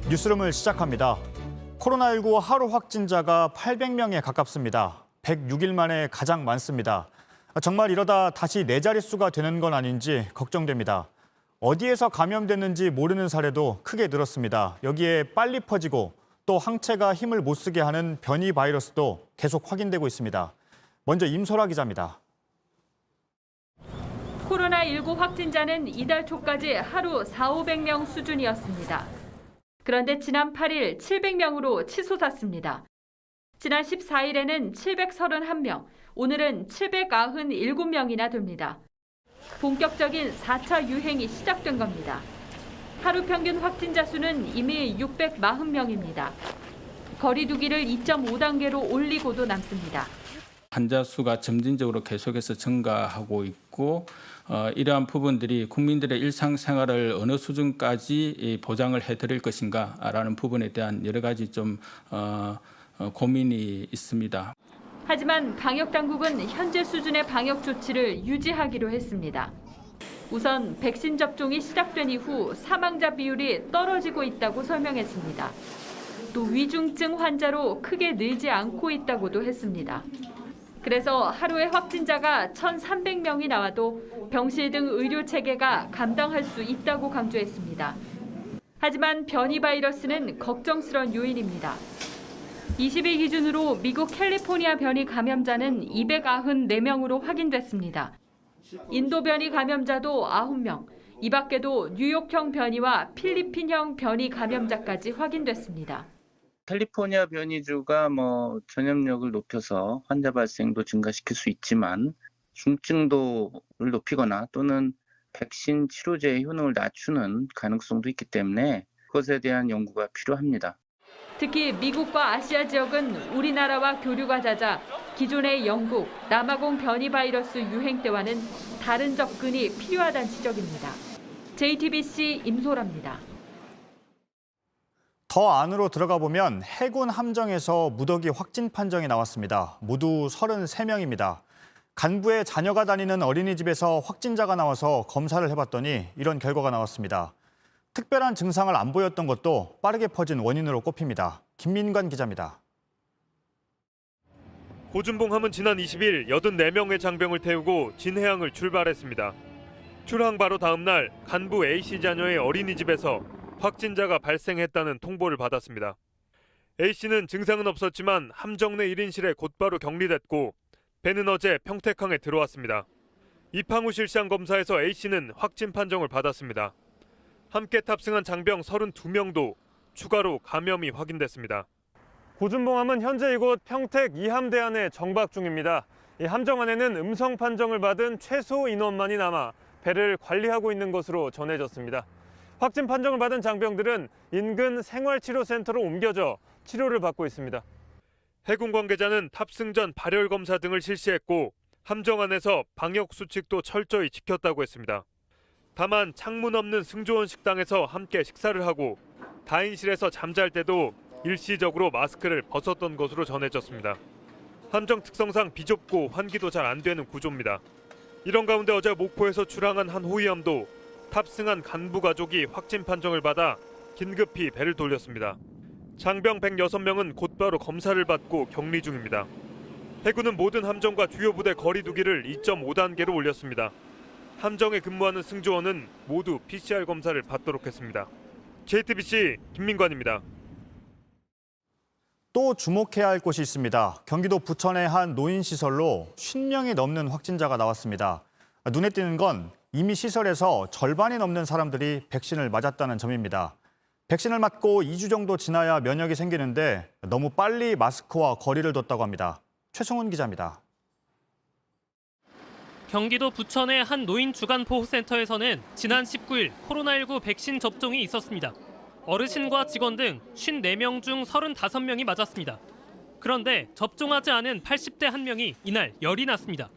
뉴스룸을 시작합니다. 코로나19 하루 확진자가 800명에 가깝습니다. 106일 만에 가장 많습니다. 정말 이러다 다시 네 자릿수가 되는 건 아닌지 걱정됩니다. 어디에서 감염됐는지 모르는 사례도 크게 늘었습니다. 여기에 빨리 퍼지고 또 항체가 힘을 못 쓰게 하는 변이 바이러스도 계속 확인되고 있습니다. 먼저 임소라 기자입니다. 코로나19 확진자는 이달 초까지 하루 4,500명 수준이었습니다. 그런데 지난 8일 700명으로 치솟았습니다. 지난 14일에는 731명, 오늘은 797명이나 됩니다. 본격적인 4차 유행이 시작된 겁니다. 하루 평균 확진자 수는 이미 640명입니다. 거리 두기를 2.5단계로 올리고도 남습니다. 환자 수가 점진적으로 계속해서 증가하고 있고 이러한 부분들이 국민들의 일상생활을 어느 수준까지 보장을 해드릴 것인가라는 부분에 대한 여러 가지 좀 고민이 있습니다. 하지만 방역당국은 현재 수준의 방역 조치를 유지하기로 했습니다. 우선 백신 접종이 시작된 이후 사망자 비율이 떨어지고 있다고 설명했습니다. 또 위중증 환자로 크게 늘지 않고 있다고도 했습니다. 그래서 하루에 확진자가 1,300명이 나와도 병실 등 의료 체계가 감당할 수 있다고 강조했습니다. 하지만 변이 바이러스는 걱정스러운 요인입니다. 20일 기준으로 미국 캘리포니아 변이 감염자는 294명으로 확인됐습니다. 인도 변이 감염자도 9명, 이 밖에도 뉴욕형 변이와 필리핀형 변이 감염자까지 확인됐습니다. 캘리포니아 변이주가 전염력을 높여서 환자 발생도 증가시킬 수 있지만 중증도를 높이거나 또는 백신 치료제의 효능을 낮추는 가능성도 있기 때문에 그것에 대한 연구가 필요합니다. 특히 미국과 아시아 지역은 우리나라와 교류가 잦아 기존의 영국, 남아공 변이 바이러스 유행 때와는 다른 접근이 필요하다는 지적입니다. JTBC 임소라입니다. 더 안으로 들어가 보면 해군 함정에서 무더기 확진 판정이 나왔습니다. 모두 33명입니다. 간부의 자녀가 다니는 어린이집에서 확진자가 나와서 검사를 해봤더니 이런 결과가 나왔습니다. 특별한 증상을 안 보였던 것도 빠르게 퍼진 원인으로 꼽힙니다. 김민관 기자입니다. 고준봉함은 지난 20일 84명의 장병을 태우고 진해항을 출발했습니다. 출항 바로 다음 날 간부 A씨 자녀의 어린이집에서 확진자가 발생했다는 통보를 받았습니다. A씨는 증상은 없었지만 함정 내 1인실에 곧바로 격리됐고 배는 어제 평택항에 들어왔습니다. 입항 후 실시한 검사에서 A씨는 확진 판정을 받았습니다. 함께 탑승한 장병 32명도 추가로 감염이 확인됐습니다. 고준봉함은 현재 이곳 평택 이함대 안에 정박 중입니다. 이 함정 안에는 음성 판정을 받은 최소 인원만이 남아 배를 관리하고 있는 것으로 전해졌습니다. 확진 판정을 받은 장병들은 인근 생활치료센터로 옮겨져 치료를 받고 있습니다. 해군 관계자는 탑승 전 발열 검사 등을 실시했고 함정 안에서 방역 수칙도 철저히 지켰다고 했습니다. 다만 창문 없는 승조원 식당에서 함께 식사를 하고 다인실에서 잠잘 때도 일시적으로 마스크를 벗었던 것으로 전해졌습니다. 함정 특성상 비좁고 환기도 잘 안 되는 구조입니다. 이런 가운데 어제 목포에서 출항한 한 호위함도 탑승한 간부 가족이 확진 판정을 받아 긴급히 배를 돌렸습니다. 장병 106명은 곧바로 검사를 받고 격리 중입니다. 해군은 모든 함정과 주요 부대 거리 두기를 2.5단계로 올렸습니다. 함정에 근무하는 승조원은 모두 PCR 검사를 받도록 했습니다. JTBC 김민관입니다. 또 주목해야 할 곳이 있습니다. 경기도 부천의 한 노인시설로 50명이 넘는 확진자가 나왔습니다. 눈에 띄는 건 이미 시설에서 절반이 넘는 사람들이 백신을 맞았다는 점입니다. 백신을 맞고 2주 정도 지나야 면역이 생기는데 너무 빨리 마스크와 거리를 뒀다고 합니다. 최성훈 기자입니다. 경기도 부천의 한 노인 주간 보호센터에서는 지난 19일 코로나19 백신 접종이 있었습니다. 어르신과 직원 등 54명 중 35명이 맞았습니다. 그런데 접종하지 않은 80대 한 명이 이날 열이 났습니다.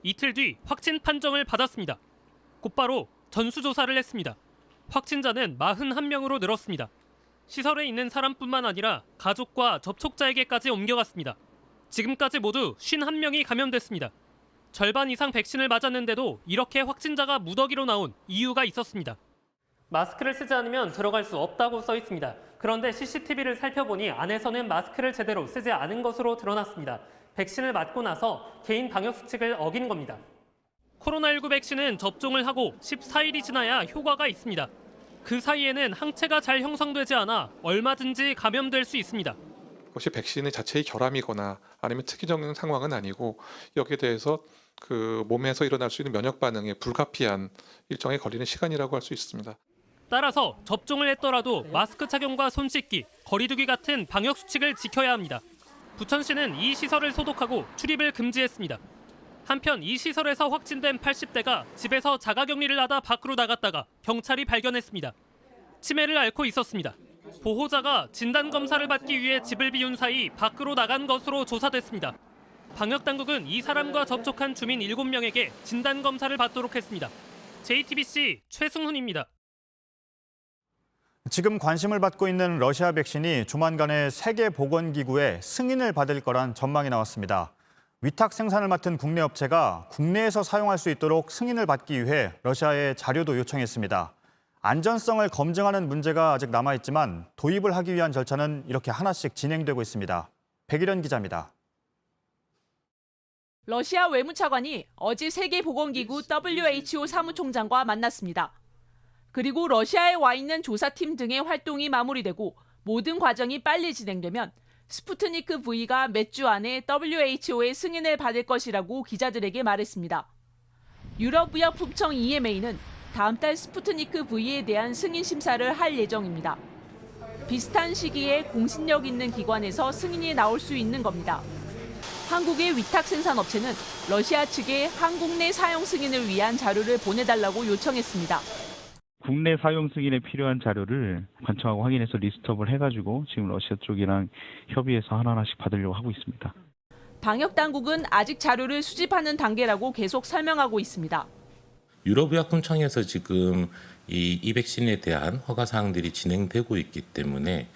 이틀 뒤 확진 판정을 받았습니다. 곧바로 전수조사를 했습니다. 확진자는 41명으로 늘었습니다. 시설에 있는 사람뿐만 아니라 가족과 접촉자에게까지 옮겨갔습니다. 지금까지 모두 51명이 감염됐습니다. 절반 이상 백신을 맞았는데도 이렇게 확진자가 무더기로 나온 이유가 있었습니다. 마스크를 쓰지 않으면 들어갈 수 없다고 써 있습니다. 그런데 CCTV를 살펴보니 안에서는 마스크를 제대로 쓰지 않은 것으로 드러났습니다. 백신을 맞고 나서 개인 방역 수칙을 어긴 겁니다. 코로나19 백신은 접종을 하고 14일이 지나야 효과가 있습니다. 그 사이에는 항체가 잘 형성되지 않아 얼마든지 감염될 수 있습니다. 혹시 백신의 자체의 결함이거나 아니면 특이적인 상황은 아니고 여기에 대해서 그 몸에서 일어날 수 있는 면역 반응에 불가피한 일정에 걸리는 시간이라고 할 수 있습니다. 따라서 접종을 했더라도 마스크 착용과 손 씻기, 거리 두기 같은 방역 수칙을 지켜야 합니다. 부천시는 이 시설을 소독하고 출입을 금지했습니다. 한편 이 시설에서 확진된 80대가 집에서 자가격리를 하다 밖으로 나갔다가 경찰이 발견했습니다. 치매를 앓고 있었습니다. 보호자가 진단검사를 받기 위해 집을 비운 사이 밖으로 나간 것으로 조사됐습니다. 방역당국은 이 사람과 접촉한 주민 7명에게 진단검사를 받도록 했습니다. JTBC 최승훈입니다. 지금 관심을 받고 있는 러시아 백신이 조만간에 세계보건기구의 승인을 받을 거란 전망이 나왔습니다. 위탁 생산을 맡은 국내 업체가 국내에서 사용할 수 있도록 승인을 받기 위해 러시아에 자료도 요청했습니다. 안전성을 검증하는 문제가 아직 남아있지만 도입을 하기 위한 절차는 이렇게 하나씩 진행되고 있습니다. 백일현 기자입니다. 러시아 외무차관이 어제 세계보건기구 WHO 사무총장과 만났습니다. 그리고 러시아에 와 있는 조사팀 등의 활동이 마무리되고 모든 과정이 빨리 진행되면 스푸트니크 V가 몇 주 안에 WHO의 승인을 받을 것이라고 기자들에게 말했습니다. 유럽의약품청 EMA는 다음 달 스푸트니크 V에 대한 승인 심사를 할 예정입니다. 비슷한 시기에 공신력 있는 기관에서 승인이 나올 수 있는 겁니다. 한국의 위탁 생산업체는 러시아 측에 한국 내 사용 승인을 위한 자료를 보내달라고 요청했습니다. 국내 사용 승인에 필요한 자료를 관청하고 확인해서 리스트업을 해가지고 지금 러시아 쪽이랑 협의해서 하나하나씩 받으려고 하고 있습니다. 방역당국은 아직 자료를 수집하는 단계라고 계속 설명하고 있습니다. 유럽의약품청에서 지금 이 백신에 대한 허가 사항들이 진행되고 있기 때문에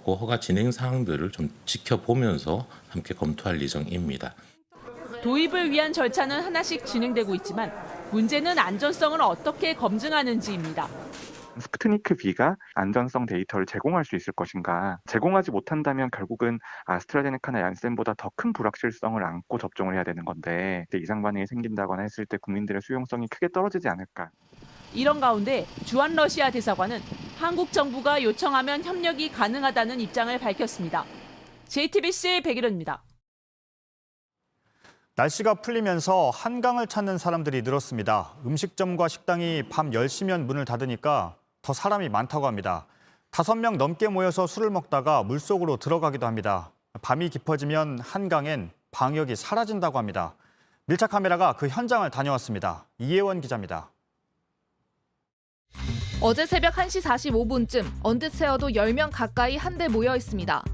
그 허가 진행 사항들을 좀 지켜보면서 함께 검토할 예정입니다. 도입을 위한 절차는 하나씩 진행되고 있지만 문제는 안전성을 어떻게 검증하는지입니다. 스푸트니크 V가 안전성 데이터를 제공할 수 있을 것인가. 제공하지 못한다면 결국은 아스트라제네카나 얀센보다 더 큰 불확실성을 안고 접종을 해야 되는 건데 이상 반응이 생긴다거나 했을 때 국민들의 수용성이 크게 떨어지지 않을까. 이런 가운데 주한 러시아 대사관은 한국 정부가 요청하면 협력이 가능하다는 입장을 밝혔습니다. JTBC 백일현입니다. 날씨가 풀리면서 한강을 찾는 사람들이 늘었습니다. 음식점과 식당이 밤 10시면 문을 닫으니까 더 사람이 많다고 합니다. 5명 넘게 모여서 술을 먹다가 물속으로 들어가기도 합니다. 밤이 깊어지면 한강엔 방역이 사라진다고 합니다. 밀착 카메라가 그 현장을 다녀왔습니다. 이혜원 기자입니다. 어제 새벽 1시 45분쯤 언뜻 세어도 10명 가까이 한데 모여 있습니다.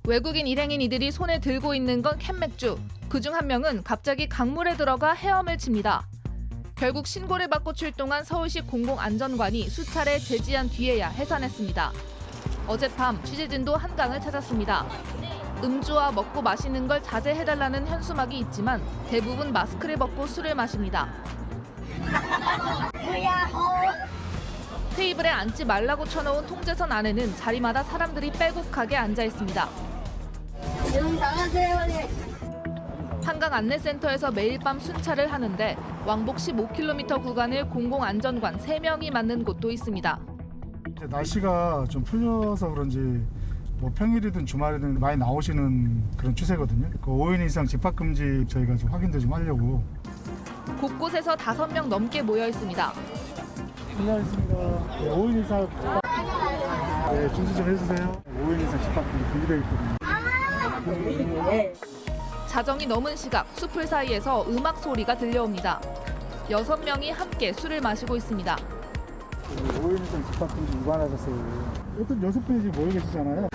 외국인 일행인 이들이 손에 들고 있는 건 캔맥주. 그중 한 명은 갑자기 강물에 들어가 헤엄을 칩니다. 결국 신고를 받고 출동한 서울시 공공안전관이 수차례 제지한 뒤에야 해산했습니다. 어젯밤 취재진도 한강을 찾았습니다. 음주와 먹고 마시는 걸 자제해달라는 현수막이 있지만 대부분 마스크를 벗고 술을 마십니다. 테이블에 앉지 말라고 쳐놓은 통제선 안에는 자리마다 사람들이 빼곡하게 앉아 있습니다. 한강 안내센터에서 매일 밤 순찰을 하는데 왕복 15km 구간을 공공안전관 3명이 맡는 곳도 있습니다. 날씨가 좀 풀려서 그런지 뭐 평일이든 주말이든 많이 나오시는 그런 추세거든요. 5인 이상 집합금지 저희가 좀 확인도 좀 하려고. 곳곳에서 5명 넘게 모여 있습니다. 안녕하십니까. 5인 이상 집합 준수 좀 해주세요. 5인 이상 집합금지 금지되어 있거든요. 자정이 넘은 시각 숲을 사이에서 음악 소리가 들려옵니다. 6명이 함께 술을 마시고 있습니다. 5인 이상 집합금지 위반하셨어요. 어떤 6분이 지금 모여 계시잖아요.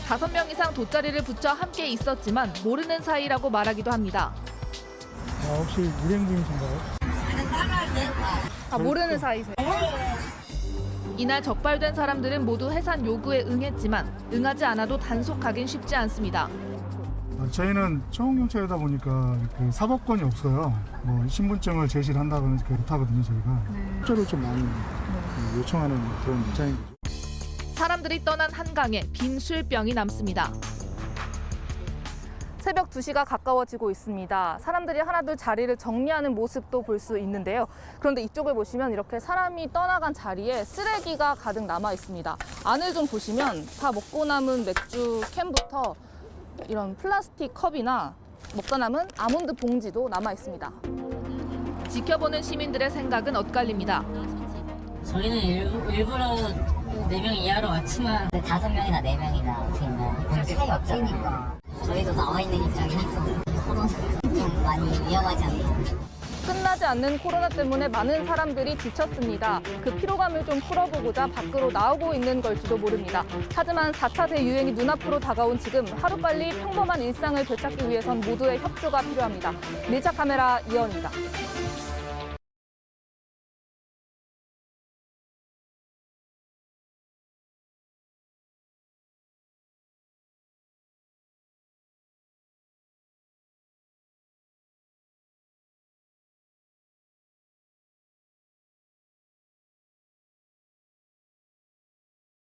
5명 이상 돗자리를 붙여 함께 있었지만 모르는 사이라고 말하기도 합니다. 혹시 일행분이신가요? 모르는 사이세요? 이날 적발된 사람들은 모두 해산 요구에 응했지만 응하지 않아도 단속하긴 쉽지 않습니다. 저희는 청원경찰이다 보니까 그 사법권이 없어요. 뭐 신분증을 제시를 한다고는 못하거든요, 저희가. 협조를 좀 많이 요청하는 그런 입장인 거죠. 사람들이 떠난 한강에 빈 술병이 남습니다. 새벽 2시가 가까워지고 있습니다. 사람들이 하나둘 자리를 정리하는 모습도 볼 수 있는데요. 그런데 이쪽을 보시면 이렇게 사람이 떠나간 자리에 쓰레기가 가득 남아 있습니다. 안을 좀 보시면 다 먹고 남은 맥주 캔부터 이런 플라스틱 컵이나 먹다 남은 아몬드 봉지도 남아 있습니다. 지켜보는 시민들의 생각은 엇갈립니다. 저희는 일부러 4명 이하로 왔지만 5명이나 4명이나 어떻게 있나요? 별 차이 없잖아요. 저희도 나와 있는 입장이니까 코로나 많이 위험하지 않나요? 끝나지 않는 코로나 때문에 많은 사람들이 지쳤습니다. 그 피로감을 좀 풀어보고자 밖으로 나오고 있는 걸지도 모릅니다. 하지만 4차 대유행이 눈앞으로 다가온 지금 하루빨리 평범한 일상을 되찾기 위해선 모두의 협조가 필요합니다. 밀착 카메라 이현입니다.